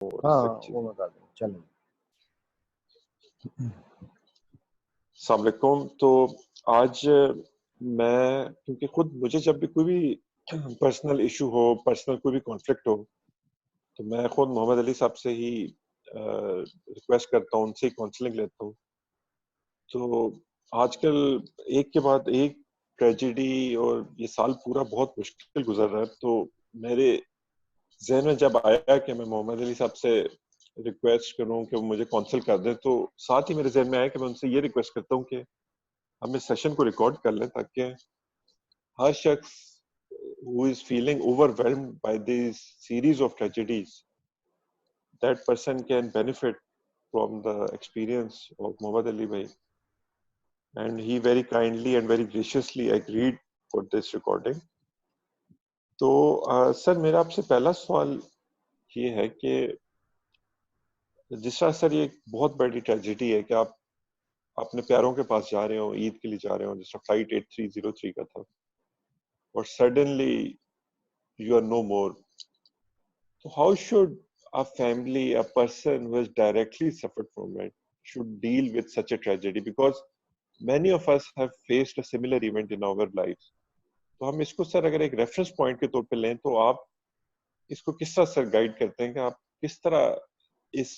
ہاں رسپیکٹ وہ میں کر دوں. چلیں. السلام علیکم. تو آج میں کیونکہ خود مجھے جب بھی کوئی بھی پرسنل ایشو ہو، پرسنل کوئی بھی کانفلکٹ ہو، تو میں خود محمد علی صاحب سے ہی ریکویسٹ کرتا ہوں، ان سے ہی کاؤنسلنگ لیتا ہوں. تو آج کل ایک کے بعد ایک ٹریجڈی، اور یہ سال پورا بہت مشکل گزر رہا ہے. تو میرے ذہن میں جب آیا کہ میں محمد علی صاحب سے ریکویسٹ کروں کہ وہ مجھے کاؤنسل کر دیں، تو ساتھ ہی میرے ذہن میں آیا کہ میں ان سے یہ ریکویسٹ کرتا ہوں کہ ہم اس سیشن کو ریکارڈ کر لیں، تاکہ ہر شخص who is feeling overwhelmed by this series of tragedies, that person can benefit from the experience of Muhammad Ali bhai. And he very kindly and very graciously agreed for this recording. تو سر میرا آپ سے پہلا سوال یہ ہے کہ جس طرح سر یہ بہت بڑی ٹریجڈی ہے کہ آپ اپنے پیاروں کے پاس جا رہے ہو، عید کے لیے جا رہے ہو، جس طرح فلائٹ 8303 کا تھا، اور suddenly you are no more. So how should a family, a person who has directly suffered from it, should deal with such a tragedy? Because many of us have faced a similar event in our lives. تو ہم اس کو سر اگر ایک reference point کے طور پہ لیں، تو آپ اس کو کس طرح سر گائیڈ کرتے ہیں کہ آپ کس طرح اس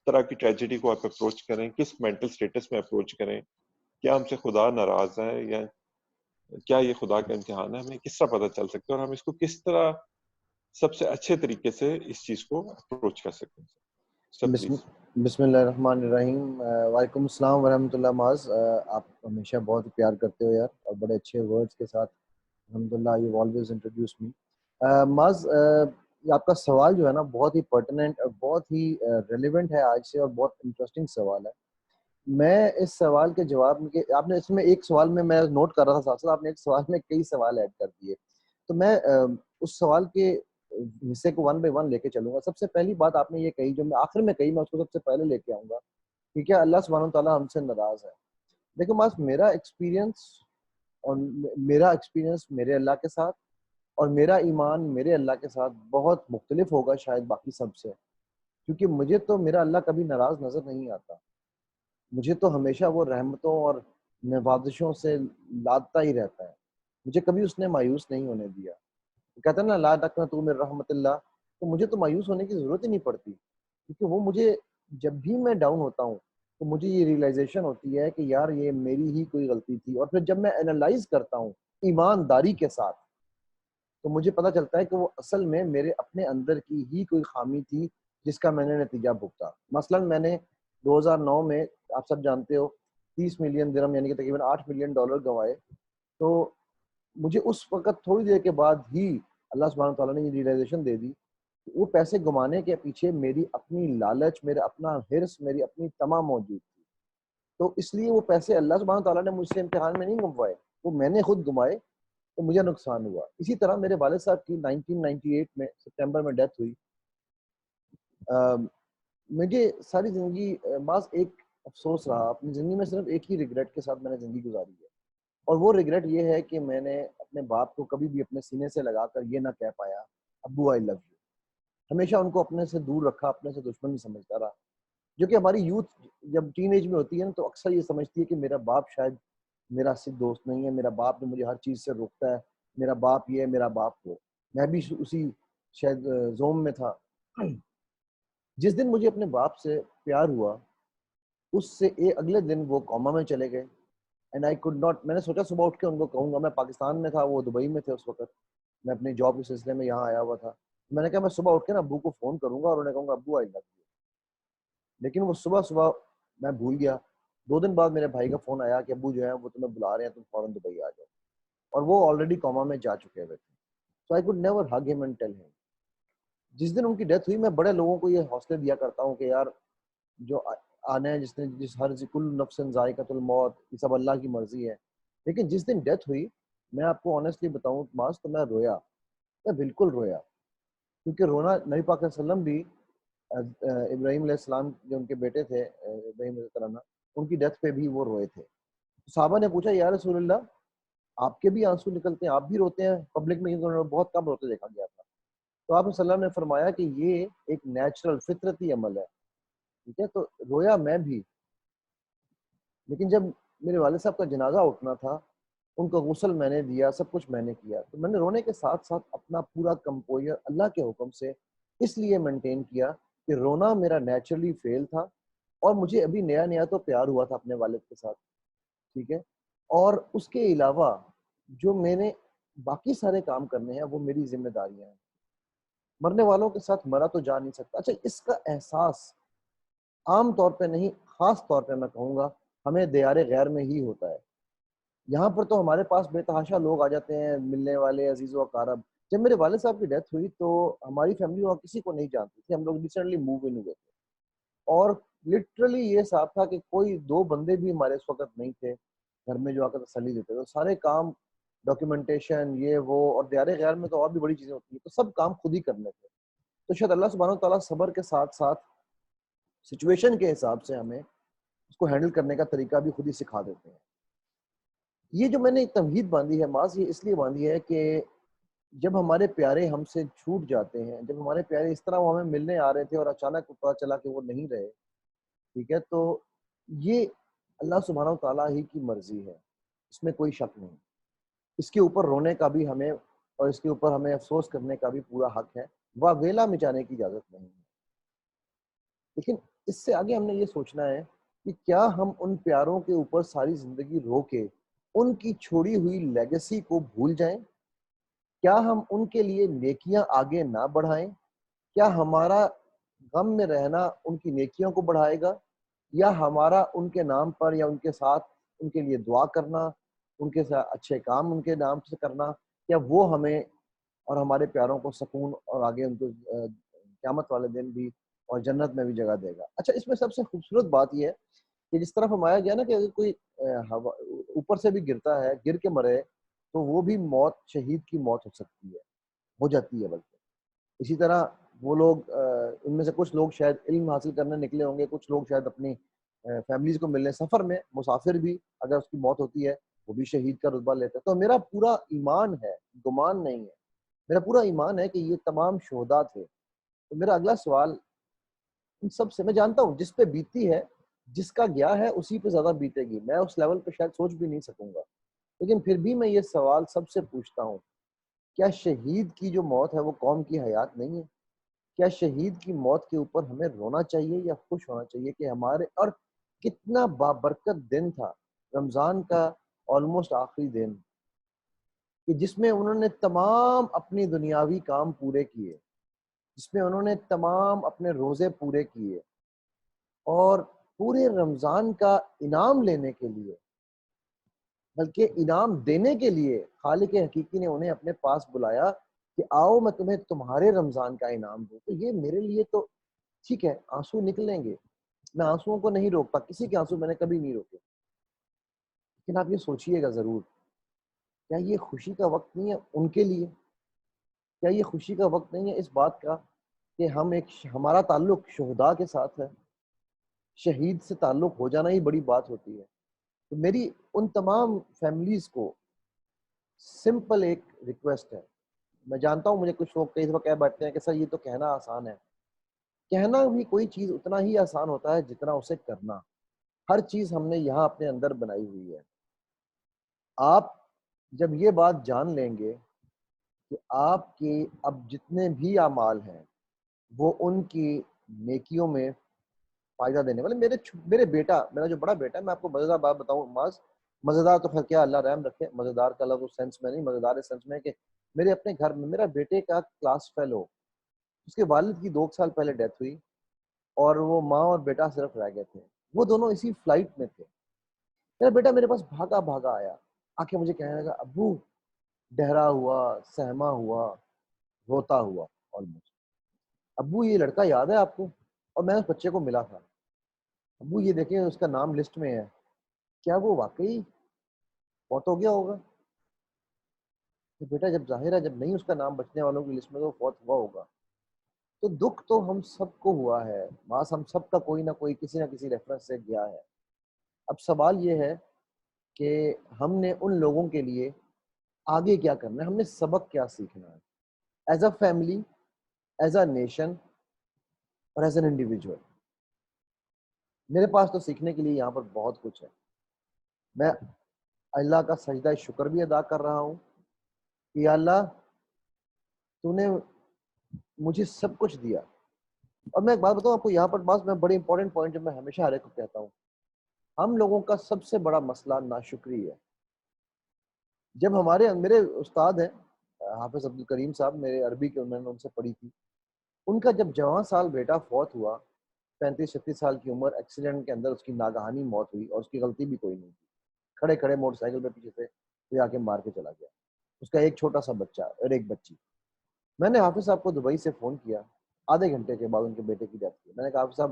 طرح کی ٹریجڈی کو آپ اپروچ کریں، کس مینٹل سٹیٹس میں اپروچ کریں؟ کیا ہم سے خدا ناراض ہے، یا کیا یہ خدا کا امتحان ہے؟ ہمیں کس طرح پتہ چل سکتا ہے، اور ہم اس کو کس طرح سب سے اچھے طریقے سے اس چیز کو اپروچ کر سکتے ہیں؟ Sir please. بسم اللہ الرحمن الرحیم. وعلیکم السلام ورحمۃ اللہ. معاذ آپ ہمیشہ بہت پیار کرتے ہو یار، اور بڑے اچھے ورڈز کے ساتھ الحمدللہ یو آلویز انٹروڈیوس می. معاذ آپ کا سوال جو ہے نا بہت ہی پرٹیننٹ اور بہت ہی ریلیونٹ ہے آج سے، اور بہت انٹرسٹنگ سوال ہے. میں اس سوال کے جواب میں، آپ نے اس میں ایک سوال میں نوٹ کر رہا تھا ساتھ ساتھ، آپ نے ایک سوال میں کئی سوال ایڈ کر دیے، تو میں اس سوال کے حصے کو 1 بائی 1 لے کے چلوں گا. سب سے پہلی بات آپ نے یہ کہی جو میں آخر میں کہی، میں اس کو سب سے پہلے لے کے آؤں گا کہ کیا اللہ سبحانہ و تعالیٰ ہم سے ناراض ہے. دیکھو معاذ، میرا ایکسپیرینس میرے اللہ کے ساتھ، اور میرا ایمان میرے اللہ کے ساتھ بہت مختلف ہوگا شاید باقی سب سے، کیونکہ مجھے تو میرا اللہ کبھی ناراض نظر نہیں آتا. مجھے تو ہمیشہ وہ رحمتوں اور نوازشوں سے لادتا ہی رہتا ہے. مجھے کبھی اس نے مایوس نہیں ہونے دیا. کہتا ہے نا لا تقنطوا من رحمت اللہ، تو مجھے تو مایوس ہونے کی ضرورت ہی نہیں پڑتی، کیونکہ وہ مجھے جب بھی میں ڈاؤن ہوتا ہوں تو مجھے یہ ریئلائزیشن ہوتی ہے کہ یار یہ میری ہی کوئی غلطی تھی. اور پھر جب میں انالائز کرتا ہوں ایمانداری کے ساتھ، تو مجھے پتہ چلتا ہے کہ وہ اصل میں میرے اپنے اندر کی ہی کوئی خامی تھی جس کا میں نے نتیجہ بھگتا. مثلا میں نے 2009 میں، آپ سب جانتے ہو، 30 ملین درہم یعنی کہ تقریباً $8 ملین گنوائے. تو مجھے اس وقت تھوڑی دیر کے بعد ہی اللہ سبحانہ تعالیٰ نے یہ ریئلائزیشن دے دی کہ وہ پیسے گمانے کے پیچھے میری اپنی لالچ، میرا اپنا حرص، میری اپنی تما موجود تھی. تو اس لیے وہ پیسے اللہ سبحانہ تعالیٰ نے مجھ سے امتحان میں نہیں گموائے، وہ میں نے خود گمائے، تو مجھے نقصان ہوا. اسی طرح میرے والد صاحب کی 1998 میں سپٹمبر میں ڈیتھ ہوئی. مجھے ساری زندگی بعض ایک افسوس رہا اپنی زندگی میں، صرف ایک ہی ریگریٹ کے ساتھ میں نے زندگی گزاری ہے، اور وہ ریگریٹ یہ ہے کہ میں نے اپنے باپ کو کبھی بھی اپنے سینے سے لگا کر یہ نہ کہہ پایا ابو آئی لو یو. ہمیشہ ان کو اپنے سے دور رکھا، اپنے سے دشمن نہیں سمجھتا رہا. جو کہ ہماری یوتھ جب ٹین ایج میں ہوتی ہے نا، تو اکثر یہ سمجھتی ہے کہ میرا باپ شاید میرا اصل دوست نہیں ہے، میرا باپ جو مجھے ہر چیز سے روکتا ہے، میرا باپ یہ ہے، میرا باپ وہ. میں بھی اسی شاید زوم میں تھا. جس دن مجھے اپنے باپ سے پیار ہوا، اس سے اگلے دن وہ کوما میں چلے گئے. اینڈ آئی کوڈ ناٹ، میں نے سوچا صبح اٹھ کے ان کو کہوں گا. میں پاکستان میں تھا، وہ دبئی میں تھے اس وقت، میں اپنی جاب کے سلسلے میں یہاں آیا ہوا تھا. میں نے کہا میں صبح اٹھ کے نا ابو کو فون کروں گا اور انہیں کہوں گا ابو آئی لو یو. لیکن وہ صبح میں بھول گیا. 2 دن بعد میرے بھائی کا فون آیا کہ ابو جو ہے وہ تمہیں بلا رہے ہیں، تم فوراً دبئی آ جاؤ. اور وہ آلریڈی کوما میں جا چکے ہوئے تھے. سو آئی کوڈ نیور ہگ ہم اینڈ ٹیل ہم. جس دن ان کی ڈیتھ ہوئی، میں بڑے لوگوں کو یہ حوصلے دیا کرتا ہوں کہ یار جو آنا ہے، جس ہر کل نفس ذائقۃ الموت، یہ سب اللہ کی مرضی ہے. لیکن جس دن ڈیتھ ہوئی، میں آپ کو آنیسٹلی بتاؤں معاذ، تو میں رویا، میں بالکل رویا. کیونکہ رونا، نبی پاک صلی اللہ علیہ وسلم بھی ابراہیم علیہ السلام جو ان کے بیٹے تھے، ابراہیم علیہ السلام، ان کی ڈیتھ پہ بھی وہ روئے تھے. صحابہ نے پوچھا یا رسول اللہ، آپ کے بھی آنسو نکلتے ہیں، آپ بھی روتے ہیں پبلک میں؟ بہت کم روتے دیکھا گیا تھا. تو آپ صلی اللہ علیہ وسلم نے فرمایا کہ یہ ایک نیچرل فطرتی عمل ہے، ٹھیک ہے. تو رویا میں بھی، لیکن جب میرے والد صاحب کا جنازہ اٹھنا تھا، ان کو غسل میں نے دیا، سب کچھ میں نے کیا، تو میں نے رونے کے ساتھ ساتھ اپنا پورا کمپوئر اللہ کے حکم سے اس لیے مینٹین کیا کہ رونا میرا نیچرلی فیل تھا، اور مجھے ابھی نیا نیا تو پیار ہوا تھا اپنے والد کے ساتھ، ٹھیک ہے. اور اس کے علاوہ جو میں نے باقی سارے کام کرنے ہیں وہ میری ذمہ داریاں ہیں. مرنے والوں کے ساتھ مرا تو جا نہیں سکتا. اچھا، اس کا احساس عام طور پہ نہیں، خاص طور پہ میں کہوں گا ہمیں دیار غیر میں ہی ہوتا ہے. یہاں پر تو ہمارے پاس بے تحاشا لوگ آ جاتے ہیں، ملنے والے عزیز و اقارب. جب میرے والد صاحب کی ڈیتھ ہوئی تو ہماری فیملی وہاں کسی کو نہیں جانتی تھی، ہم لوگ ریسنٹلی موو ان ہوئے تھے، اور لٹرلی یہ صاحب تھا کہ کوئی دو بندے بھی ہمارے اس وقت نہیں تھے گھر میں جو آ کر تسلی دیتے تھے. سارے کام، ڈاکیومنٹیشن، یہ وہ، اور دیار غیر میں تو اور بھی بڑی چیزیں ہوتی ہیں، تو سب کام خود ہی کرنے تھے. تو شاید اللہ سبحانہ و تعالیٰ صبر کے ساتھ ساتھ سچویشن کے حساب سے ہمیں اس کو ہینڈل کرنے کا طریقہ بھی خود ہی سکھا دیتے ہیں. یہ جو میں نے تمہید باندھی ہے معاذ، یہ اس لیے باندھی ہے کہ جب ہمارے پیارے ہم سے چھوٹ جاتے ہیں، جب ہمارے پیارے اس طرح وہ ہمیں ملنے آ رہے تھے اور اچانک پتہ چلا کہ وہ نہیں رہے، ٹھیک ہے، تو یہ اللہ سبحانہ و تعالیٰ ہی کی مرضی ہے، اس میں کوئی شک نہیں. اس کے اوپر رونے کا بھی ہمیں اور اس کے اوپر ہمیں افسوس کرنے کا بھی پورا حق ہے، واویلا مٹانے کی اجازت نہیں ہے. لیکن اس سے آگے ہم نے یہ سوچنا ہے کہ کیا ہم ان پیاروں کے اوپر ساری زندگی رو کے ان کی چھوڑی ہوئی لیگیسی کو بھول جائیں؟ کیا ہم ان کے لیے نیکیاں آگے نہ بڑھائیں؟ کیا ہمارا غم میں رہنا ان کی نیکیوں کو بڑھائے گا، یا ہمارا ان کے نام پر یا ان کے ساتھ ان کے لیے دعا کرنا، ان کے ساتھ اچھے کام ان کے نام سے کرنا، کیا وہ ہمیں اور ہمارے پیاروں کو سکون اور آگے ان کو قیامت والے دن بھی اور جنت میں بھی جگہ دے گا؟ اچھا، اس میں سب سے خوبصورت بات یہ ہے کہ جس طرح فرمایا گیا نا کہ اگر کوئی اوپر سے بھی گرتا ہے، گر کے مرے، تو وہ بھی موت شہید کی موت ہو سکتی ہے، ہو جاتی ہے بلکہ. اسی طرح وہ لوگ ان میں سے کچھ لوگ شاید علم حاصل کرنے نکلے ہوں گے، کچھ لوگ شاید اپنی فیملیز کو ملنے سفر میں، مسافر بھی اگر اس کی موت ہوتی ہے وہ بھی شہید کا رتبہ لیتا ہے. تو میرا پورا ایمان ہے، گمان نہیں ہے، میرا پورا ایمان ہے کہ یہ تمام شہداء تھے. تو میرا اگلا سوال ان سب سے، میں جانتا ہوں جس پہ بیتی ہے، جس کا گیا ہے اسی پہ زیادہ بیتے گی، میں اس لیول پہ شاید سوچ بھی نہیں سکوں گا، لیکن پھر بھی میں یہ سوال سب سے پوچھتا ہوں، کیا شہید کی جو موت ہے وہ قوم کی حیات نہیں ہے؟ کیا شہید کی موت کے اوپر ہمیں رونا چاہیے یا خوش ہونا چاہیے کہ ہمارے، اور کتنا بابرکت دن تھا رمضان کا آلموسٹ آخری دن، کہ جس میں انہوں نے تمام اپنی دنیاوی کام پورے کیے، جس میں انہوں نے تمام اپنے روزے پورے کیے، اور پورے رمضان کا انعام لینے کے لیے، بلکہ انعام دینے کے لیے خالق حقیقی نے انہیں اپنے پاس بلایا کہ آؤ میں تمہیں تمہارے رمضان کا انعام دوں. تو یہ میرے لیے تو ٹھیک ہے، آنسو نکلیں گے، میں آنسوؤں کو نہیں روکتا، کسی کے آنسو میں نے کبھی نہیں روکے، لیکن آپ یہ سوچئے گا ضرور، کیا یہ خوشی کا وقت نہیں ہے ان کے لیے؟ کیا یہ خوشی کا وقت نہیں ہے اس بات کا کہ ہم ہمارا تعلق شہداء کے ساتھ ہے؟ شہید سے تعلق ہو جانا ہی بڑی بات ہوتی ہے. تو میری ان تمام فیملیز کو سمپل ایک ریکویسٹ ہے. میں جانتا ہوں مجھے کچھ لوگ کئی دفعہ کہہ بیٹھتے ہیں کہ سر یہ تو کہنا آسان ہے. کہنا بھی کوئی چیز اتنا ہی آسان ہوتا ہے جتنا اسے کرنا. ہر چیز ہم نے یہاں اپنے اندر بنائی ہوئی ہے. آپ جب یہ بات جان لیں گے کہ آپ کے اب جتنے بھی اعمال ہیں وہ ان کی نیکیوں میں فائدہ دینے والے. میرے بیٹا، میرا جو بڑا بیٹا ہے، میں آپ کو مزیدار بات بتاؤں معاذ، مزیدار تو خیر کیا، اللہ رحم رکھے، مزیدار کا لفظ اس سینس میں نہیں، مزیدار اس سینس میں کہ میرے اپنے گھر میں میرا بیٹے کا کلاس فیلو، اس کے والد کی 2 سال پہلے ڈیتھ ہوئی، اور وہ ماں اور بیٹا صرف رہ گئے تھے. وہ دونوں اسی فلائٹ میں تھے. میرا بیٹا میرے پاس بھاگا بھاگا آیا، آ کے مجھے کہنے لگا ابو، ڈہرا ہوا، سہما ہوا، روتا ہوا آلموسٹ، ابو یہ لڑکا یاد ہے آپ کو؟ اور میں اس بچے کو ملا تھا. ابو یہ دیکھیں اس کا نام لسٹ میں ہے، کیا وہ واقعی فوت ہو گیا ہوگا؟ تو بیٹا جب ظاہر ہے جب نہیں اس کا نام بچنے والوں کی لسٹ میں تو فوت ہوا ہوگا. تو دکھ تو ہم سب کو ہوا ہے، ماس ہم سب کا کوئی نہ کوئی کسی نہ کسی ریفرنس سے گیا ہے. اب سوال یہ ہے کہ ہم نے ان لوگوں کے لیے آگے کیا کرنا ہے، ہم نے سبق کیا سیکھنا ہے as a family. As a nation اور ایز این انڈیویجول. میرے پاس تو سیکھنے کے لیے یہاں پر بہت کچھ ہے. میں اللہ کا سجدہ شکر بھی ادا کر رہا ہوں کہ یا اللہ تو نے مجھے سب کچھ دیا. اور میں ایک بات بتاؤں آپ کو یہاں پر بات میں بڑی امپورٹنٹ پوائنٹ جو میں ہمیشہ ہر ایک کو کہتا ہوں, ہم لوگوں کا سب سے بڑا مسئلہ ناشکری ہے. جب میرے استاد ہیں حافظ عبد الکریم صاحب, میرے عربی کے میں نے ان سے پڑھی تھی, ان کا جب جوان سال بیٹا فوت ہوا, 35-36 سال کی عمر, ایکسیڈنٹ کے اندر اس کی ناگہانی موت ہوئی, اور اس کی غلطی بھی کوئی نہیں تھی. کھڑے کھڑے موٹر سائیکل پہ پیچھے سے کوئی آ کے مار کے چلا گیا. اس کا ایک چھوٹا سا بچہ اور ایک بچی. میں نے حافظ صاحب کو دبئی سے فون کیا, آدھے گھنٹے کے بعد ان کے بیٹے کی ڈیتھ کی. میں نے کہا حافظ صاحب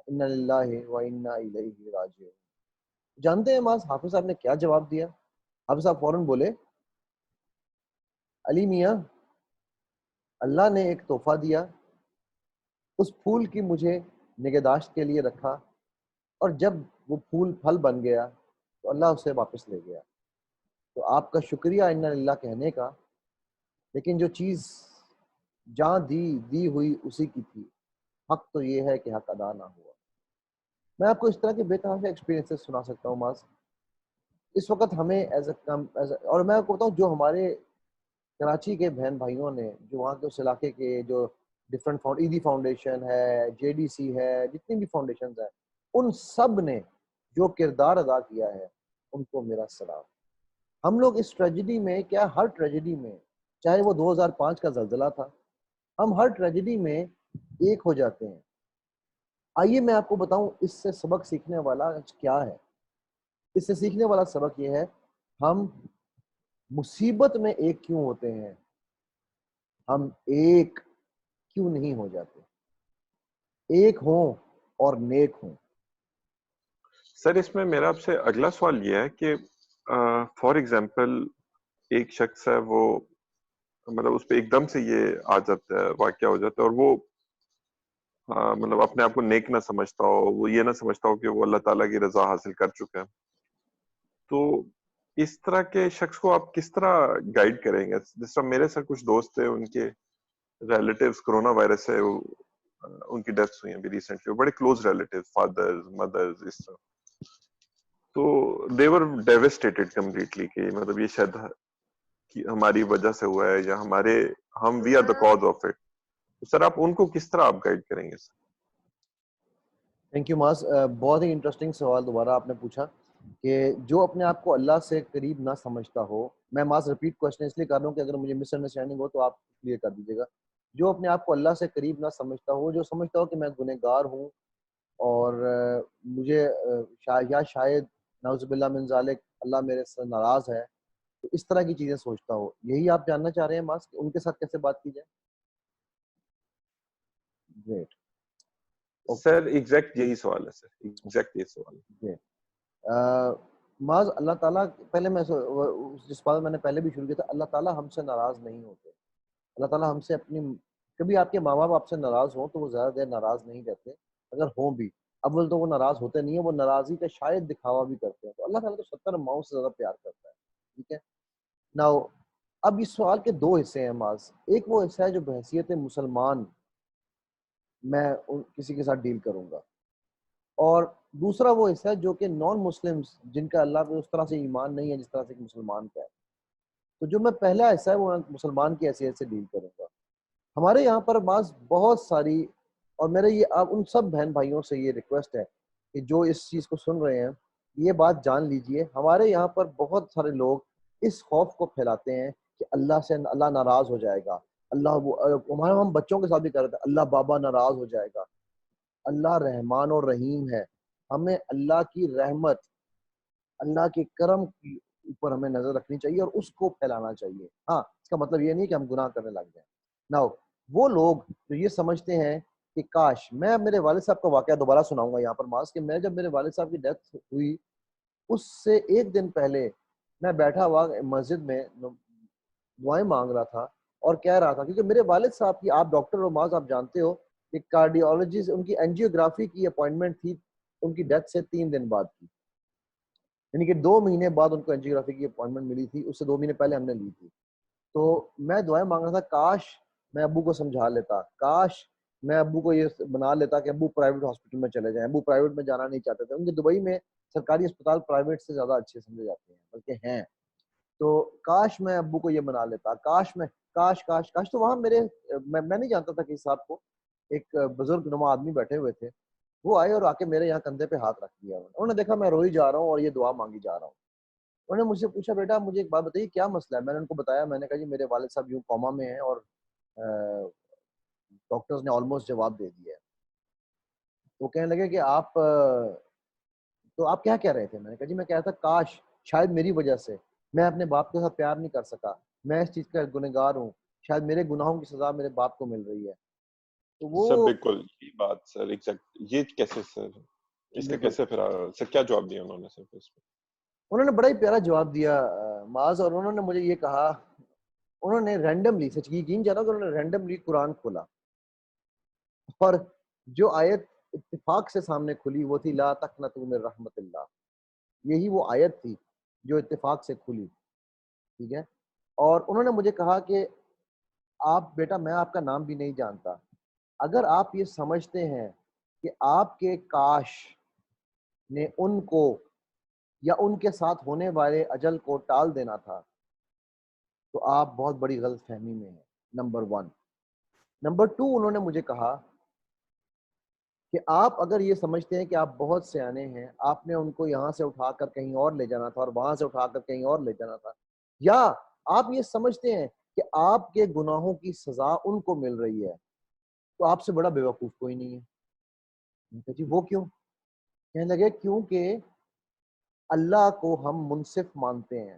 انا للہ و انا الیہ راجعون. جانتے ہیں ماس حافظ صاحب نے کیا جواب دیا؟ حافظ صاحب فوراً بولے, علی میاں اللہ نے ایک تحفہ دیا, اس پھول کی مجھے نگہداشت کے لیے رکھا, اور جب وہ پھول پھل بن گیا تو اللہ اسے واپس لے گیا. تو آپ کا شکریہ انا للہ کہنے کا, لیکن جو چیز جہاں دی ہوئی اسی کی تھی. حق تو یہ ہے کہ حق ادا نہ ہوا. میں آپ کو اس طرح کے بے تحاشا ایکسپیرینسز سنا سکتا ہوں ماس. اس وقت ہمیں اور میں آپ کو بتاؤں جو ہمارے کراچی کے بہن بھائیوں نے, جو وہاں کے اس علاقے کے جو ڈفرینٹ ایدی فاؤنڈیشن ہے, JDC ہے, جتنی بھی فاؤنڈیشنز ہیں, ان سب نے جو کردار ادا کیا ہے ان کو میرا سلام. ہم لوگ اس ٹریجڈی میں, کیا ہر ٹریجڈی میں, چاہے وہ 2005 کا زلزلہ تھا, ہم ہر ٹریجڈی میں ایک ہو جاتے ہیں. آئیے میں آپ کو بتاؤں اس سے سبق سیکھنے والا کیا ہے. اس سے سیکھنے والا سبق یہ ہے, ہم مصیبت میں ایک کیوں ہوتے ہیں, ہم ایک کیوں نہیں ہو جاتے, ایک ہوں اور نیک ہوں. سر اس میں میرا آپ سے اگلا سوال یہ ہے کہ فار ایگزامپل ایک شخص ہے, وہ مطلب اس پہ ایک دم سے یہ آ جاتا ہے, واقعہ ہو جاتا ہے, اور وہ مطلب اپنے آپ کو نیک نہ سمجھتا ہو, وہ یہ نہ سمجھتا ہو کہ وہ اللہ تعالیٰ کی رضا حاصل کر چکا ہے. تو اس طرح کے شخص کو آپ کس طرح گائیڈ کریں گے؟ جس طرح میرے ساتھ کچھ دوست تھے, ان کے ریلیٹیوز کرونا وائرس سے ان کی ڈیتھس ہوئی ہیں ابھی ریسنٹلی, بڑے کلوز ریلیٹیوز, فادرز, مدرز, اس طرح. تو they were devastated completely کہ مطلب یہ شاید ہماری وجہ سے ہوا ہے, یا ہم we are the cause of it. سر آپ ان کو کس طرح آپ گائیڈ کریں گے؟ تھینک یو ماس. بہت ہی انٹرسٹنگ سوال دوبارہ آپ نے پوچھا کہ جو اپنے آپ کو اللہ سے قریب نہ سمجھتا ہو. میں ماس ریپیٹ کوشچن اس لیے کر رہا ہوں کہ اگر مجھے مس انڈرسٹینڈنگ ہو تو آپ کلیئر کر دیجیے گا. جو اپنے آپ کو اللہ سے قریب نہ سمجھتا ہو, جو سمجھتا ہو کہ میں گنہگار ہوں اور مجھے شاید نعوذ باللہ من ذالک اللہ میرے سے ناراض ہے, تو اس طرح کی چیزیں سوچتا ہو. یہی آپ جاننا چاہ رہے ہیں ماس کہ ان کے ساتھ کیسے بات کی جائے؟ گریٹ. سر ایگزیکٹ یہی سوال ہے, سر ایگزیکٹ یہی سوال ہے. معاذ اللہ تعالیٰ, پہلے میں جس بات میں نے پہلے بھی شروع کیا تھا, اللہ تعالیٰ ہم سے ناراض نہیں ہوتے. اللہ تعالیٰ ہم سے کبھی آپ کے ماں باپ آپ سے ناراض ہوں تو وہ زیادہ دیر ناراض نہیں رہتے, اگر ہوں بھی اول تو وہ ناراض ہوتے نہیں ہیں, وہ ناراضی کا شاید دکھاوا بھی کرتے ہیں. تو اللہ تعالیٰ تو 70 ماؤں سے زیادہ پیار کرتا ہے. ٹھیک ہے نا. اب اس سوال کے دو حصے ہیں معاذ. ایک وہ حصہ ہے جو بحیثیت مسلمان میں کسی کے ساتھ ڈیل کروں گا, اور دوسرا وہ حصہ ہے جو کہ نان مسلمز جن کا اللہ پہ اس طرح سے ایمان نہیں ہے جس طرح سے مسلمان کا ہے. تو جو میں پہلا حصہ ہے وہ مسلمان کی حیثیت سے ڈیل کروں گا. ہمارے یہاں پر بعض بہت ساری, اور میرے یہ آپ ان سب بہن بھائیوں سے یہ ریکویسٹ ہے کہ جو اس چیز کو سن رہے ہیں یہ بات جان لیجئے, ہمارے یہاں پر بہت سارے لوگ اس خوف کو پھیلاتے ہیں کہ اللہ ناراض ہو جائے گا, ہم بچوں کے ساتھ بھی کر رہے ہیں, اللہ بابا ناراض ہو جائے گا. اللہ رحمان اور رحیم ہے, ہمیں اللہ کی رحمت, اللہ کے کرم کی اوپر ہمیں نظر رکھنی چاہیے اور اس کو پھیلانا چاہیے. ہاں, اس کا مطلب یہ نہیں کہ ہم گناہ کرنے لگ جائیں. ناؤ وہ لوگ جو یہ سمجھتے ہیں کہ کاش, میں میرے والد صاحب کا واقعہ دوبارہ سناؤں گا یہاں پر ماس, کہ میں جب میرے والد صاحب کی ڈیتھ ہوئی اس سے ایک دن پہلے میں بیٹھا ہوا مسجد میں دعائیں مانگ رہا تھا اور کہہ رہا تھا, کیونکہ میرے والد صاحب کی, آپ ڈاکٹر اور ماس آپ جانتے ہو کہ کارڈیولوجسٹ, ان کی اینجیوگرافی کی اپوائنٹمنٹ تھی ان کی ڈیتھ سے 3 دن بعد کی, یعنی کہ 2 مہینے بعد ان کو اینجیوگرافی کی اپوائنٹمنٹ ملی تھی, اس سے 2 مہینے پہلے ہم نے لی تھی. تو میں دعائیں مانگ رہا تھا, کاش میں ابو کو سمجھا لیتا, کاش میں ابو کو یہ بنا لیتا کہ ابو پرائیویٹ ہاسپٹل میں چلے جائیں. ابو پرائیویٹ میں جانا نہیں چاہتے تھے, ان کے دبئی میں سرکاری اسپتال پرائیویٹ سے زیادہ اچھے سمجھے جاتے ہیں, بلکہ ہیں. تو کاش میں ابو کو یہ بنا لیتا, کاش. تو وہاں میں نہیں جانتا تھا کہ صاحب کو ایک بزرگ نما آدمی بیٹھے ہوئے تھے, وہ آئے اور آ کے میرے یہاں کندھے پہ ہاتھ رکھ دیا. انہوں نے دیکھا میں روئی جا رہا ہوں اور یہ دعا مانگی جا رہا ہوں. انہوں نے مجھ سے پوچھا, بیٹا مجھے ایک بات بتائیے کیا مسئلہ ہے. میں نے ان کو بتایا, میں نے کہا جی میرے والد صاحب یوں کوما میں ہیں اور ڈاکٹرز نے آلموسٹ جواب دے دیا ہے. وہ کہنے لگے کہ آپ تو آپ کیا کہہ رہے تھے. میں نے کہا جی میں کہہ رہا تھا کاش شاید میری وجہ سے میں اپنے باپ کے ساتھ پیار نہیں کر سکا, میں اس چیز کا گنہگار ہوں, شاید میرے گناہوں کی سزا میرے باپ کو مل رہی ہے. تو سر وہ بالکل یہ بات سر ایگزیکٹ یہ کیسے سر اس کا بالکل کیسے پھر سر کیا جواب دیا انہوں نے سر اس پہ؟ انہوں نے بڑا ہی پیارا جواب دیا معاذ, اور انہوں نے مجھے یہ کہا, انہوں نے رینڈملی, سچ یقین جانا کہ انہوں نے رینڈملی قرآن کھولا اور جو آیت اتفاق سے سامنے کھلی وہ تھی لا تقنطوا من رحمت اللہ. یہی وہ آیت تھی جو اتفاق سے کھلی, ٹھیک ہے. اور انہوں نے مجھے کہا کہ آپ بیٹا میں آپ کا نام بھی نہیں جانتا, اگر آپ یہ سمجھتے ہیں کہ آپ کے کاش نے ان کو یا ان کے ساتھ ہونے والے اجل کو ٹال دینا تھا تو آپ بہت بڑی غلط فہمی میں ہیں. نمبر 1. نمبر 2, انہوں نے مجھے کہا کہ آپ اگر یہ سمجھتے ہیں کہ آپ بہت سیانے ہیں, آپ نے ان کو یہاں سے اٹھا کر کہیں اور لے جانا تھا اور وہاں سے اٹھا کر کہیں اور لے جانا تھا, یا آپ یہ سمجھتے ہیں کہ آپ کے گناہوں کی سزا ان کو مل رہی ہے, تو آپ سے بڑا بیوقوف کوئی نہیں ہے. میں کہا جی وہ کیوں؟ کہنے لگے کیونکہ اللہ کو ہم منصف مانتے ہیں.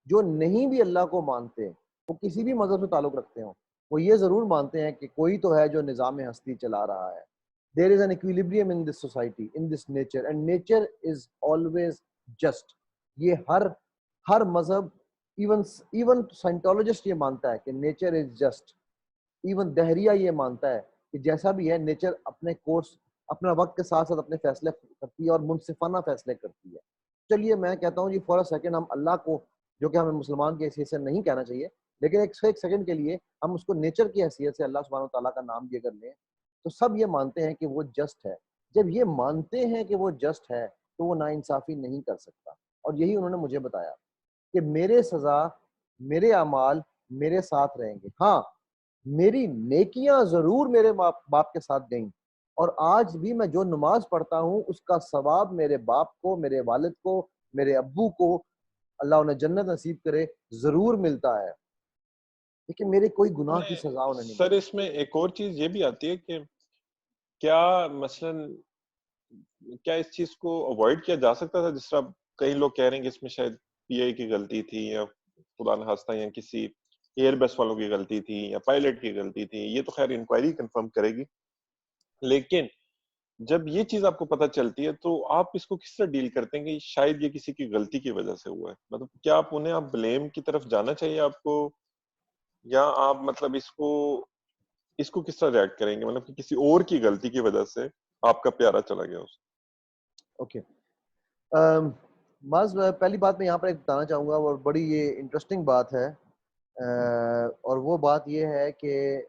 جو نہیں بھی اللہ کو مانتے, وہ کسی بھی مذہب سے تعلق رکھتے ہوں, وہ یہ ضرور مانتے ہیں کہ کوئی تو ہے جو نظام ہستی چلا رہا ہے. There is an equilibrium in this society, in this nature, and nature is always just. یہ ہر مذہب, ایون سائنٹولوجسٹ یہ مانتا ہے کہ نیچر از جسٹ. ایون دہریہ یہ مانتا ہے کہ جیسا بھی ہے نیچر اپنے کورس, اپنا وقت کے ساتھ ساتھ اپنے فیصلے کرتی ہے اور منصفانہ فیصلے کرتی ہے. چلیے میں کہتا ہوں جی فور اے سیکنڈ ہم اللہ کو, جو کہ ہمیں مسلمان کی حیثیت سے نہیں کہنا چاہیے, لیکن ایک سیکنڈ کے لیے ہم اس کو نیچر کی حیثیت سے اللہ سبحانہ وتعالیٰ کا نام دے کر لیں, تو سب یہ مانتے ہیں کہ وہ جسٹ ہے. جب یہ مانتے ہیں کہ وہ جسٹ ہے تو وہ ناانصافی نہیں کر سکتا. اور یہی انہوں نے مجھے بتایا کہ میرے سزا, میرے اعمال میرے ساتھ رہیں گے. ہاں میری نیکیاں ضرور میرے باپ کے ساتھ گئیں, اور آج بھی میں جو نماز پڑھتا ہوں اس کا ثواب میرے باپ کو, میرے والد کو, میرے ابو کو, اللہ انہیں جنت نصیب کرے, ضرور ملتا ہے, لیکن میرے کوئی گناہ کی سزا انہیں نہیں سر ملتی. اس میں ایک اور چیز یہ بھی آتی ہے کہ کیا مثلاً کیا اس چیز کو اوائڈ کیا جا سکتا تھا, جس طرح کئی لوگ کہہ رہے ہیں کہ اس میں شاید پی آئی کی غلطی تھی, یا خدا نخواستہ یا کسی ایئر بس والوں کی غلطی تھی, یا پائلٹ کی غلطی تھی. یہ تو خیر انکوائری کنفرم کرے گی, لیکن جب یہ چیز آپ کو پتہ چلتی ہے تو آپ اس کو کس طرح ڈیل کرتے ہیں کہ شاید یہ کسی کی غلطی کی وجہ سے ہوا ہے؟ مطلب کیا آپ انہیں آپ بلیم کی طرف جانا چاہیے آپ کو, یا آپ مطلب اس کو کس طرح ریئیکٹ کریں گے, مطلب کہ کسی اور کی غلطی کی وجہ سے آپ کا پیارا چلا گیا اس. اوکے معاذ, پہلی بات میں یہاں پر ایک بتانا چاہوں گا اور بڑی یہ انٹرسٹنگ بات ہے, اور وہ بات یہ ہے کہ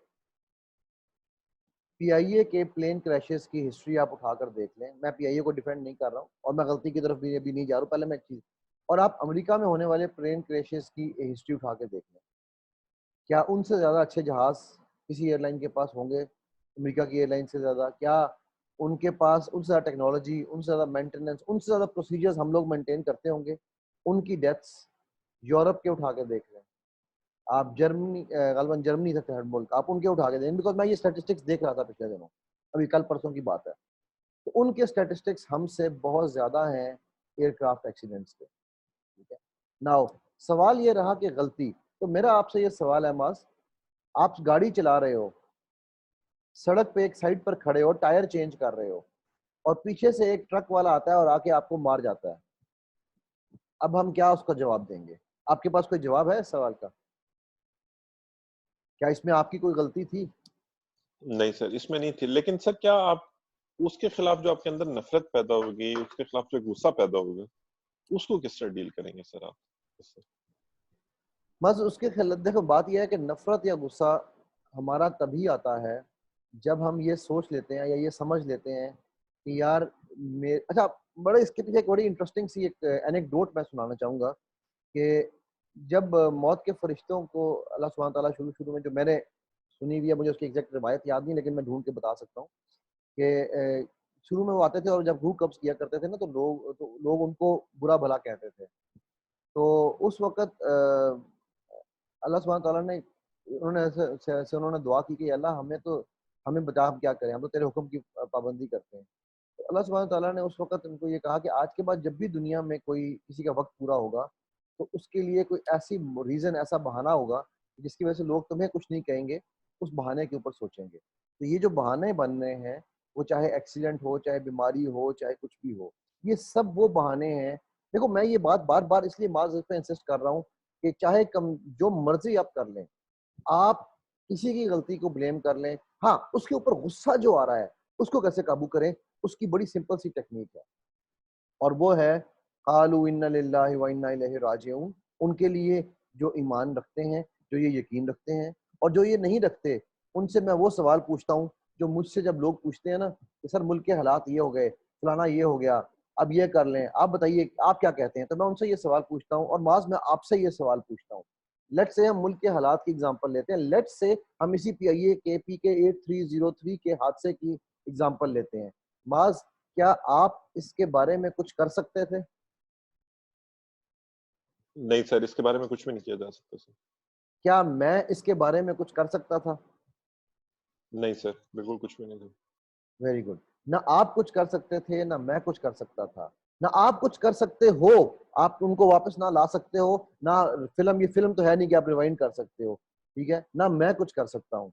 پی آئی اے کے پلین کریشز کی ہسٹری آپ اٹھا کر دیکھ لیں. میں پی آئی اے کو ڈیفینڈ نہیں کر رہا ہوں اور میں غلطی کی طرف بھی ابھی نہیں جا رہا ہوں, پہلے میں ایک چیز, اور آپ امریکہ میں ہونے والے پلین کریشز کی ہسٹری اٹھا کے دیکھ لیں, کیا ان سے زیادہ اچھے جہاز کسی ایئر لائن کے پاس ہوں گے امریکہ کی ایئر لائن سے زیادہ؟ کیا ان کے پاس ان سے زیادہ ٹیکنالوجی, ان سے زیادہ مینٹیننس, ان سے زیادہ پروسیجرز ہم لوگ مینٹین کرتے ہوں گے؟ ان کی ڈیتھس یورپ کے اٹھا کے دیکھ لیں, آپ جرمنی, غالباً جرمنی تھا تھرڈ ملک, آپ ان کے اٹھا کے دیں, بیکاز میں یہ اسٹیٹسٹکس دیکھ رہا تھا پچھلے دنوں, ابھی کل پرسوں کی بات ہے, تو ان کے اسٹیٹسٹکس ہم سے بہت زیادہ ہیں ایئر کرافٹ ایکسیڈنٹس کے. ٹھیک ہے, ناؤ سوال یہ رہا کہ غلطی, تو میرا آپ سے یہ سوال ہے معاذ, آپ گاڑی چلا رہے ہو, سڑک پہ ایک سائڈ پر کھڑے ہو, ٹائر چینج کر رہے ہو, اور پیچھے سے ایک ٹرک والا آتا ہے اور آ کے آپ کو مار جاتا ہے, اب ہم کیا اس کا جواب دیں گے؟ آپ کے پاس کوئی جواب ہے اس سوال کا؟ کیا اس میں آپ کی کوئی غلطی تھی؟ نہیں سر اس میں نہیں تھی, لیکن سر کیا آپ اس کے خلاف جو آپ کے اندر نفرت پیدا ہوگی, اس کے خلاف جو غصہ پیدا ہوگا, اس کو کس طرح ڈیل کریں گے سر آپ؟ بس اس کے خلاف دیکھو, بات یہ ہے کہ نفرت یا غصہ ہمارا تبھی آتا ہے جب ہم یہ سوچ لیتے ہیں یا یہ سمجھ لیتے ہیں کہ یار اچھا، بڑے اس کے پیچھے ایک بڑی انٹرسٹنگ سی ایک اینیکڈوٹ میں سنانا چاہوں گا کہ جب موت کے فرشتوں کو اللہ سبحانہ تعالیٰ شروع میں جو میں نے سنی ہوئی ہے، مجھے اس کی ایگزیکٹ روایت یاد نہیں لیکن میں ڈھونڈ کے بتا سکتا ہوں کہ شروع میں وہ آتے تھے اور جب روح قبض کیا کرتے تھے نا تو لوگ ان کو برا بھلا کہتے تھے. تو اس وقت اللہ سبحانہ تعالیٰ نے انہوں نے دعا کی کہ اللہ ہمیں بتا، ہم کیا کریں، ہم تو تیرے حکم کی پابندی کرتے ہیں. تو اللہ سبحانہ تعالیٰ نے اس وقت ان کو یہ کہا کہ آج کے بعد جب بھی دنیا میں کوئی کسی کا وقت پورا ہوگا تو اس کے لیے کوئی ایسی ریزن، ایسا بہانہ ہوگا جس کی وجہ سے لوگ تمہیں کچھ نہیں کہیں گے، اس بہانے کے اوپر سوچیں گے. تو یہ جو بہانے بن رہے ہیں، وہ چاہے ایکسیڈنٹ ہو، چاہے بیماری ہو، چاہے کچھ بھی ہو، یہ سب وہ بہانے ہیں. دیکھو میں یہ بات بار بار اس لیے معذرت پہ انسسٹ کر رہا ہوں کہ چاہے جو مرضی آپ کر لیں، آپ کسی کی غلطی کو بلیم کر لیں، ہاں اس کے اوپر غصہ جو آ رہا ہے اس کو کیسے قابو کریں، اس کی بڑی سمپل سی ٹیکنیک ہے، اور وہ ہے قالوا انا للہ و انا الیہ راجعون. ان کے لیے جو ایمان رکھتے ہیں، جو یہ یقین رکھتے ہیں، اور جو یہ نہیں رکھتے، ان سے میں وہ سوال پوچھتا ہوں جو مجھ سے جب لوگ پوچھتے ہیں نا کہ سر ملک کے حالات یہ ہو گئے، فلانا یہ ہو گیا، اب یہ کر لیں، آپ بتائیے آپ کیا کہتے ہیں. تو میں ان سے یہ سوال پوچھتا ہوں، اور معاذ میں آپ سے یہ سوال پوچھتا ہوں. لیٹ سے ہم ملک کے حالات کی اگزامپل لیتے ہیں، لیٹ سے ہم اسی PIA 8303 کے حادثے کی اگزامپل لیتے ہیں. معاذ کیا آپ اس کے بارے میں کچھ کر سکتے تھے؟ نہیں سر، اس کے بارے میں کچھ بھی نہیں کیا جا سکتا سر. کیا میں اس کے بارے میں کچھ کر سکتا تھا؟ نہیں سر، بالکل کچھ بھی نہیں تھا. Very good. نہ آپ کچھ کر سکتے تھے، نہ میں کچھ کر سکتا تھا. نہ آپ کچھ کر سکتے ہو، آپ ان کو واپس نہ لا سکتے ہو، نہ یہ فلم تو ہے نہیں کہ آپ ریوائنڈ کر سکتے ہو، ٹھیک ہے، نہ میں کچھ کر سکتا ہوں.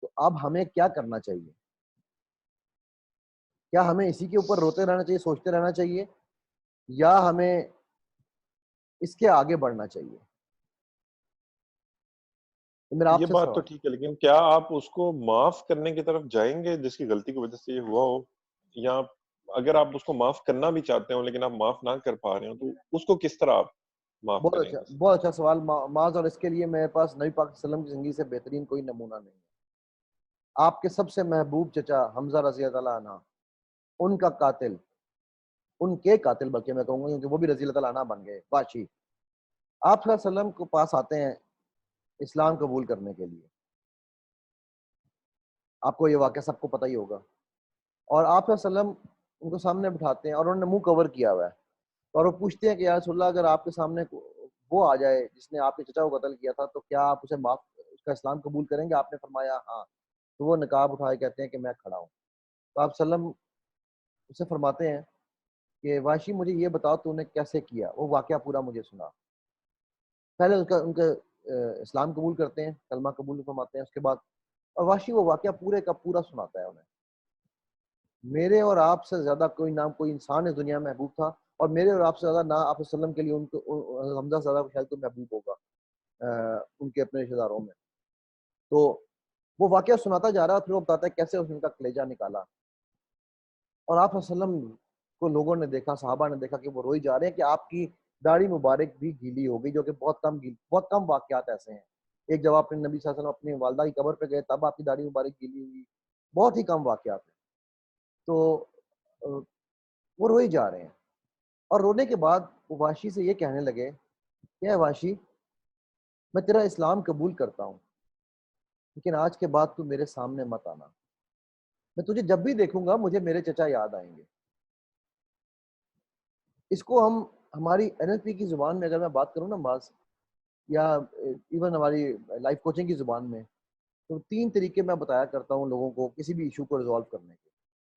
تو اب ہمیں کیا کرنا چاہیے؟ کیا ہمیں اسی کے اوپر روتے رہنا چاہیے، سوچتے رہنا چاہیے، یا ہمیں اس کے آگے بڑھنا چاہیے؟ میرا آپ یہ سے بات تو سوال. ٹھیک ہے، لیکن کیا آپ اس کو معاف کرنے کی طرف جائیں گے جس کی غلطی کی وجہ سے یہ ہوا ہو، یا اگر آپ اس کو معاف کرنا بھی چاہتے ہو لیکن آپ معاف نہ کر پا رہے ہو تو اس کو کس طرح آپ معاف کریں گے؟ بہت اچھا سوال معاذ، اور اس کے لیے میرے پاس نبی پاک صلی اللہ علیہ وسلم کی زندگی سے بہترین کوئی نمونہ نہیں ہے. آپ کے سب سے محبوب چچا حمزہ رضی اللہ عنہ، ان کا قاتل، ان کے قاتل بلکہ میں کہوں گا کیونکہ وہ بھی رضی اللہ عنہ بن گئے، بادشی، آپ صلی اللہ علیہ وسلم کو پاس آتے ہیں اسلام قبول کرنے کے لیے. آپ کو یہ واقعہ سب کو پتہ ہی ہوگا. اور آپ صلی اللہ علیہ وسلم ان کو سامنے بٹھاتے ہیں اور انہوں نے منہ کور کیا ہوا ہے، اور وہ پوچھتے ہیں کہ یا رسول اللہ اگر آپ کے سامنے وہ آ جائے جس نے آپ کے چچا کو قتل کیا تھا تو کیا آپ اسے معاف، اس کا اسلام قبول کریں گے؟ آپ نے فرمایا ہاں. تو وہ نقاب اٹھائے کہتے ہیں کہ میں کھڑا ہوں. تو آپ صلی اللہ علیہ وسلم اسے فرماتے ہیں کہ واشی مجھے یہ بتاؤ تو نے کیسے کیا. وہ واقعہ پورا مجھے سنا. پہلے ان کا اسلام قبول کرتے ہیں، کلمہ قبول فرماتے ہیں، اس کے بعد اور واشی وہ واقعہ پورے کا پورا سناتا ہے انہیں. میرے اور آپ سے زیادہ کوئی نام کوئی انسان اس دنیا میں محبوب تھا، اور میرے اور آپ سے زیادہ نہ آپ وسلم کے لیے ان کو حمزہ زیادہ شاید تو محبوب ہوگا ان کے اپنے رشتے داروں میں. تو وہ واقعہ سناتا جا رہا ہے، پھر وہ بتاتا ہے کیسے اس نے ان کا کلیجہ نکالا. اور آپ وسلم کو لوگوں نے دیکھا، صحابہ نے دیکھا کہ وہ روئی جا رہے ہیں کہ آپ کی داڑھی مبارک بھی گیلی ہو گئی، جو کہ بہت کم واقعات ایسے ہیں. ایک جب آپ نے نبی صلی اللہ علیہ وسلم اپنی والدہ کی قبر پہ گئے تب آپ کی داڑھی مبارک گیلی ہوئی، بہت ہی کم واقعات ہیں. تو وہ روئی جا رہے ہیں، اور رونے کے بعد وہ واشی سے یہ کہنے لگے کہ اے واشی، میں تیرا اسلام قبول کرتا ہوں لیکن آج کے بعد تو میرے سامنے مت آنا. میں تجھے جب بھی دیکھوں گا مجھے میرے چچا یاد آئیں گے. اس کو ہم ہماری NLP کی زبان میں اگر میں بات کروں نا باز، یا ایون ہماری لائف کوچنگ کی زبان میں، تو 3 طریقے میں بتایا کرتا ہوں لوگوں کو کسی بھی ایشو کو ریزالو کرنے کے.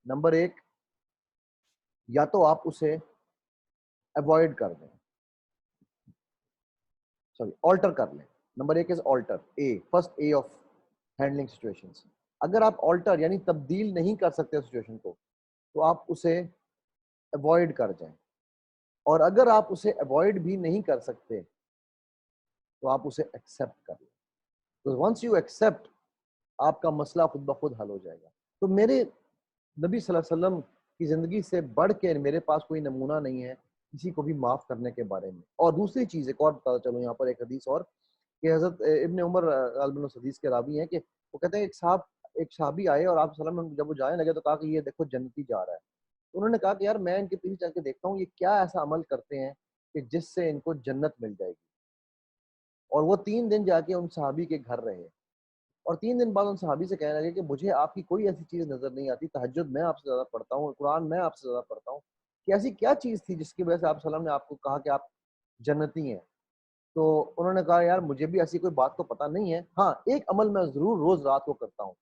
نمبر 1، یا تو آپ اسے اوائڈ کر دیں، آلٹر کر لیں. Number 1 is alter, first a of handling situations. اگر آپ آلٹر یعنی تبدیل نہیں کر سکتے سچویشن کو تو آپ اسے اوائڈ کر جائیں. اور اگر آپ اسے اوائڈ بھی نہیں کر سکتے تو آپ اسے ایکسیپٹ کر لیں. ونس یو ایکسیپٹ، آپ کا مسئلہ خود بخود حل ہو جائے گا. تو میرے نبی صلی اللہ علیہ وسلم کی زندگی سے بڑھ کے میرے پاس کوئی نمونہ نہیں ہے کسی کو بھی معاف کرنے کے بارے میں. اور دوسری چیز ایک اور بتا چلوں یہاں پر ایک حدیث اور، کہ حضرت ابن عمر حدیث کے راوی ہیں کہ وہ کہتے ہیں ایک صحابی آئے اور آپ صلی اللہ علیہ وسلم جب وہ جانے لگے تو کہا کہ یہ دیکھو جنتی جا رہا ہے. تو انہوں نے کہا کہ یار میں ان کے پیچھے چل کے دیکھتا ہوں یہ کیا ایسا عمل کرتے ہیں کہ جس سے ان کو جنت مل جائے گی. اور وہ 3 دن جا کے ان صحابی کے گھر رہے, اور 3 دن بعد ان صحابی سے کہنے لگے کہ مجھے آپ کی کوئی ایسی چیز نظر نہیں آتی, تہجد میں آپ سے زیادہ پڑھتا ہوں, قرآن میں آپ سے زیادہ پڑھتا ہوں, کہ ایسی کیا چیز تھی جس کی وجہ سے آپ صلی اللہ علیہ وسلم نے آپ کو کہا کہ آپ جنتی ہیں. تو انہوں نے کہا یار مجھے بھی ایسی کوئی بات تو پتہ نہیں ہے, ہاں ایک عمل میں ضرور روز رات کو کرتا ہوں,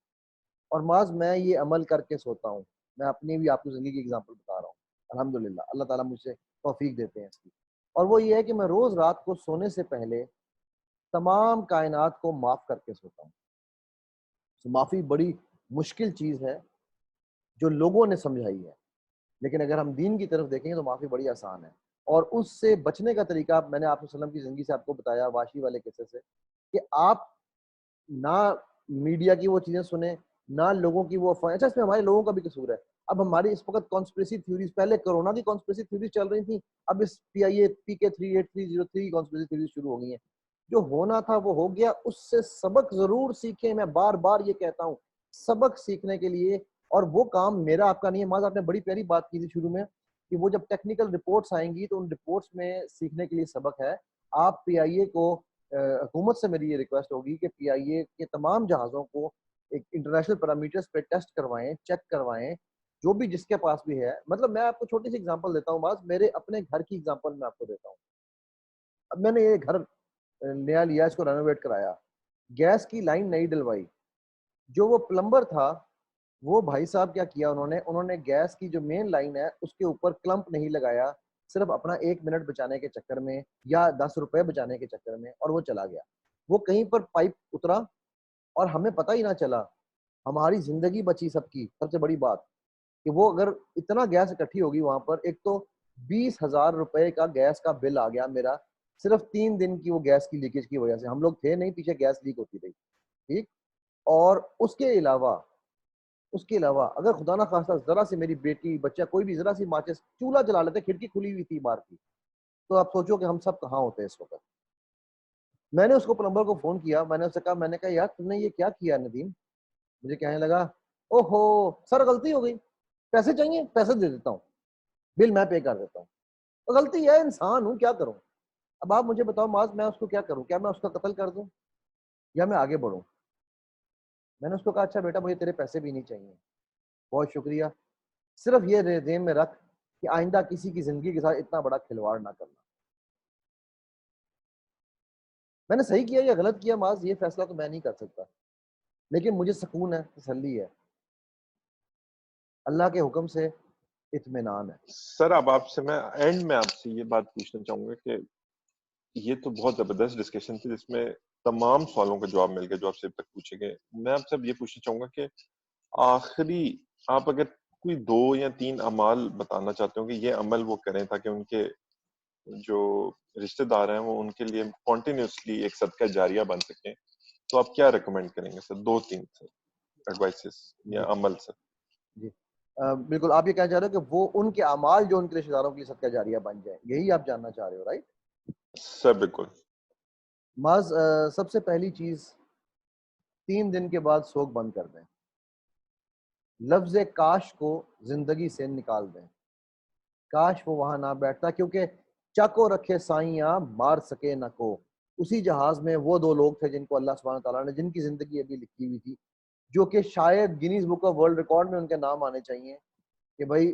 اور معاذ میں یہ عمل کر کے سوتا ہوں. میں اپنی بھی آپ کو زندگی کی اگزامپل بتا رہا ہوں, الحمدللہ اللہ تعالیٰ مجھ سے توفیق دیتے ہیں اس کی. اور وہ یہ ہے کہ میں روز رات کو سونے سے پہلے تمام کائنات کو معاف کر کے سوتا ہوں. معافی بڑی مشکل چیز ہے جو لوگوں نے سمجھائی ہے, لیکن اگر ہم دین کی طرف دیکھیں تو معافی بڑی آسان ہے. اور اس سے بچنے کا طریقہ میں نے آپ صلی اللہ علیہ وسلم کی زندگی سے آپ کو بتایا, واشی والے قصے سے, کہ آپ نہ میڈیا کی وہ چیزیں سنیں, نہ لوگوں کی وہ افواہیں. اچھا اس میں ہمارے لوگوں کا بھی قصور ہے. اب ہماری اس وقت کانسپریسی تھیوریز, پہلے کرونا کی کانسپریسی تھیوریز چل رہی تھیں, اب اس PK 38303 کی کانسپریسی تھیوریز شروع ہو گئی ہیں. جو ہونا تھا وہ ہو گیا, اس سے سبق ضرور سیکھیں. میں بار بار یہ کہتا ہوں, سبق سیکھنے کے لیے, اور وہ کام میرا آپ کا نہیں ہے. ماذا آپ نے بڑی پیاری بات کی تھی شروع میں کہ وہ جب ٹیکنیکل رپورٹس آئیں گی تو ان رپورٹس میں سیکھنے کے لیے سبق ہے. آپ PIA کو, حکومت سے میری یہ ریکویسٹ ہوگی کہ PIA کے تمام جہازوں کو ایک انٹرنیشنل پیرامیٹرز پہ ٹیسٹ کروائیں, چیک کروائیں, جو بھی جس کے پاس بھی ہے. مطلب میں آپ کو چھوٹی سی اگزامپل دیتا ہوں, بس میرے اپنے گھر کی اگزامپل میں آپ کو دیتا ہوں. اب میں نے یہ گھر نیا لیا, اس کو رینوویٹ کرایا, گیس کی لائن نہیں ڈلوائی. جو وہ پلمبر تھا وہ بھائی صاحب کیا کیا انہوں نے گیس کی جو مین لائن ہے اس کے اوپر کلمپ نہیں لگایا, صرف اپنا 1 منٹ بچانے کے چکر میں یا 10 روپے بچانے کے چکر میں, اور وہ چلا گیا. وہ کہیں پر پائپ اترا اور ہمیں پتہ ہی نہ چلا, ہماری زندگی بچی سب کی. سب سے بڑی بات کہ وہ اگر اتنا گیس اکٹھی ہوگی وہاں پر, ایک تو 20,000 روپے کا گیس کا بل آ گیا میرا, صرف 3 دن کی وہ گیس کی لیکیج کی وجہ سے. ہم لوگ تھے نہیں پیچھے, گیس لیک ہوتی رہی, ٹھیک. اور اس کے علاوہ اگر خدا نہ خواستہ ذرا سی میری بیٹی بچہ کوئی بھی ذرا سی ماچس چولہا جلا لیتے, کھڑکی کھلی ہوئی تھی باہر کی, تو آپ سوچو کہ ہم سب کہاں ہوتے اس وقت. میں نے اس کو پلمبر کو فون کیا, میں نے اس سے کہا, میں نے کہا یار تم نے یہ کیا کیا ندیم. مجھے کہنے لگا او ہو سر غلطی ہو گئی, پیسے چاہیے پیسے دے دیتا ہوں, بل میں پے کر دیتا ہوں. تو غلطی ہے, انسان ہوں, کیا کروں. اب آپ مجھے بتاؤ معاذ, میں اس کو کیا کروں؟ کیا میں اس کا قتل کر دوں یا میں آگے بڑھوں؟ میں نے اس کو کہا اچھا بیٹا مجھے تیرے پیسے بھی نہیں چاہیے, بہت شکریہ, صرف یہ ذہن میں رکھ کہ آئندہ کسی کی زندگی کے ساتھ اتنا بڑا کھلواڑ نہ کرنا. میں نے صحیح کیا یا غلط کیا معاذ, یہ فیصلہ تو میں نہیں کر سکتا, لیکن مجھے سکون ہے, تسلی ہے, اللہ کے حکم سے اطمینان ہے. سر اب آپ سے میں اینڈ میں آپ سے یہ بات پوچھنا چاہوں گا کہ یہ تو بہت زبردست ڈسکشن تھی جس میں تمام سوالوں کا جواب مل گیا جو آپ سے اب تک پوچھے گئے. میں آپ سے اب یہ پوچھنا چاہوں گا کہ آخری آپ اگر کوئی 2 یا 3 اعمال بتانا چاہتے ہو کہ یہ عمل وہ کریں تاکہ ان کے جو رشتہ دار ہیں وہ ان کے لیے کنٹینیوسلی ایک صدقہ جاریہ بن سکیں, تو آپ کیا ریکمینڈ کریں گے سر؟ 2-3 ایڈوائسز یا عمل سر. جی بالکل, آپ یہ کہنا چاہ رہے ہو کہ وہ ان کے اعمال جو ان کے رشتہ داروں کے لیے صدقہ جاریہ بن جائیں, یہی آپ جاننا چاہ رہے ہو رائٹ؟ سر بالکل. معاذ سب سے پہلی چیز 3 دن کے بعد سوگ بند کر دیں, لفظ کاش کو زندگی سے نکال دیں. کاش وہ وہاں نہ بیٹھتا, کیونکہ چاکو رکھے سائیاں مار سکے نہ کو. اسی جہاز میں وہ 2 لوگ تھے جن کو اللہ سبحانہ تعالیٰ نے, جن کی زندگی ابھی لکھی ہوئی تھی, جو کہ شاید Guinness book of world record میں ان کے نام آنے چاہیے کہ بھائی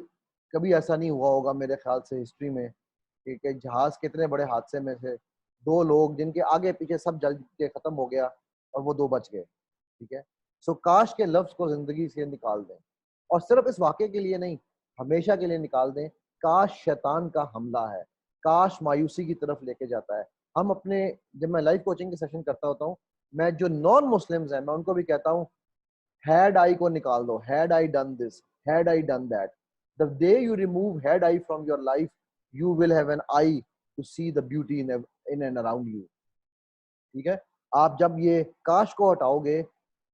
کبھی ایسا نہیں ہوا ہوگا میرے خیال سے ہسٹری میں کہ جہاز کتنے بڑے حادثے میں سے 2 لوگ جن کے آگے پیچھے سب جل کے ختم ہو گیا اور وہ 2 بچ گئے. ٹھیک ہے, سو کاش کے لفظ کو زندگی سے نکال دیں, اور صرف اس واقعے کے لیے نہیں, ہمیشہ کے لیے نکال دیں. کاش شیطان کا حملہ ہے, کاش مایوسی کی طرف لے کے جاتا ہے. ہم اپنے, جب میں لائف کوچنگ کے سیشن کرتا ہوتا ہوں, میں جو نان مسلمز ہیں میں ان کو بھی کہتا ہوں ہیڈ آئی کو نکال دو, had I done this, had I done that. The day you remove head eye from your life, you will have an eye to see the beauty in and around you. ٹھیک ہے, آپ جب یہ کاش کو ہٹاؤ گے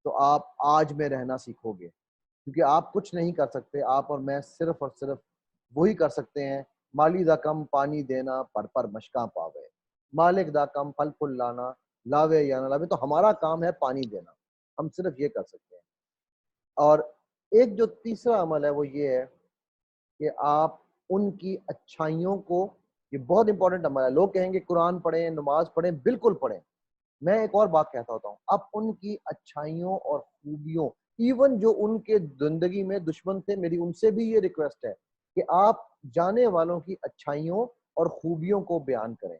تو آپ آج میں رہنا سیکھو گے, کیونکہ آپ کچھ نہیں کر سکتے. آپ اور میں صرف اور صرف وہی کر سکتے ہیں, مالی دا کم پانی دینا پر مشکاں پاوے, مالک دا کم پھل پھل لانا لاوے یا نہ لاوے. تو ہمارا کام ہے پانی دینا, ہم صرف یہ کر سکتے ہیں. اور ایک جو تیسرا عمل ہے وہ یہ ہے کہ آپ ان کی اچھائیوں کو، یہ بہت امپورٹنٹ عمل ہے. لوگ کہیں گے قرآن پڑھیں، نماز پڑھیں، بالکل پڑھیں. میں ایک اور بات کہتا ہوتا ہوں، آپ ان کی اچھائیوں اور خوبیوں، ایون جو ان کے زندگی میں دشمن تھے، میری ان سے بھی یہ ریکویسٹ ہے کہ آپ جانے والوں کی اچھائیوں اور خوبیوں کو بیان کریں،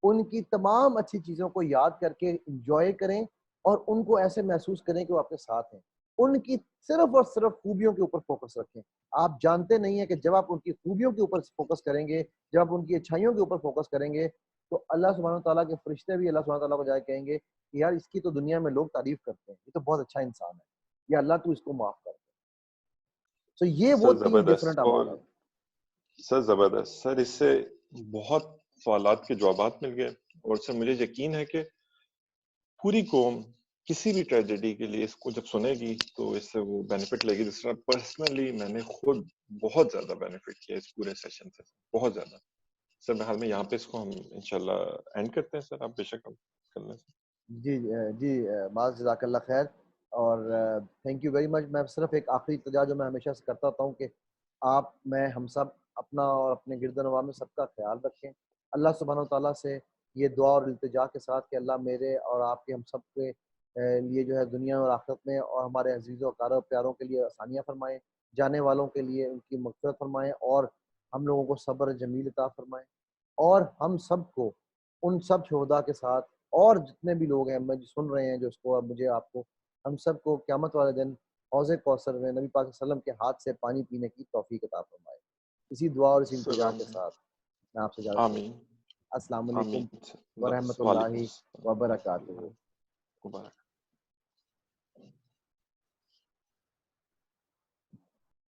ان کی تمام اچھی چیزوں کو یاد کر کے انجوائے کریں اور ان کو ایسے محسوس کریں کہ وہ آپ کے ساتھ ہیں. ان کی صرف اور صرف خوبیوں کے اوپر فوکس رکھیں. آپ جانتے نہیں ہیں کہ جب آپ ان کی خوبیوں کے اوپر فوکس کریں گے، جب آپ ان کی اچھائیوں کے اوپر فوکس کریں گے، تو اللہ سبحانہ و تعالیٰ کے فرشتے بھی اللہ سبحانہ و تعالیٰ کو جا کے کہیں گے کہ یار اس کی تو دنیا میں لوگ تعریف کرتے ہیں، یہ تو بہت اچھا انسان ہے، یا اللہ تو اس کو معاف کر دے. تو یہ وہ سر 3 زبردست. ڈفرنٹ اور اعمال ہیں. سر زبردست سر، اس سے بہت سوالات کے جوابات مل گئے. اور سر مجھے یقین ہے کہ پوری قوم کسی بھی ٹریجڈی کے لیے اس کو جب سنے گی تو اس سے وہ بینیفٹ لے گی. جس طرح پرسنلی میں نے خود بہت زیادہ بینیفٹ کیا اس پورے سیشن سے، بہت زیادہ. سر میں حال میں یہاں پہ اس کو ہم انشاءاللہ اینڈ کرتے ہیں. سر آپ بے شک کر لیں. جی جی باز جزاک اللہ خیر، اور تھینک یو ویری مچ. میں صرف ایک آخری التجا جو میں ہمیشہ سے کرتا ہوتا ہوں کہ آپ، میں، ہم سب اپنا اور اپنے گرد و نواح میں سب کا خیال رکھیں. اللہ سبحانہ و تعالیٰ سے یہ دعا اور التجا کے ساتھ کہ اللہ میرے اور آپ کے، ہم سب کے لیے جو ہے دنیا اور آخرت میں، اور ہمارے عزیز و اقارب پیاروں کے لیے آسانیاں فرمائیں، جانے والوں کے لیے ان کی مغفرت فرمائیں، اور ہم لوگوں کو صبر جمیل عطا فرمائیں، اور ہم سب کو ان سب شہداء کے ساتھ اور جتنے بھی لوگ ہیں مجھے سن رہے ہیں جو اس کو، مجھے، آپ کو، ہم سب کو قیامت والے دن حوض کوثر میں نبی پاک صلی اللہ علیہ وسلم کے ہاتھ سے پانی پینے کی توفیق عطا فرمائے. اسی دعا اور اس سر التجا کے ساتھ میں آپ سے اجازت لیتا آمین ہوں. السلام علیکم آمین. ورحمۃ وعلیکم اللہ السلام ورحمۃ وبرکاتہ. اللہ وبرکاتہ.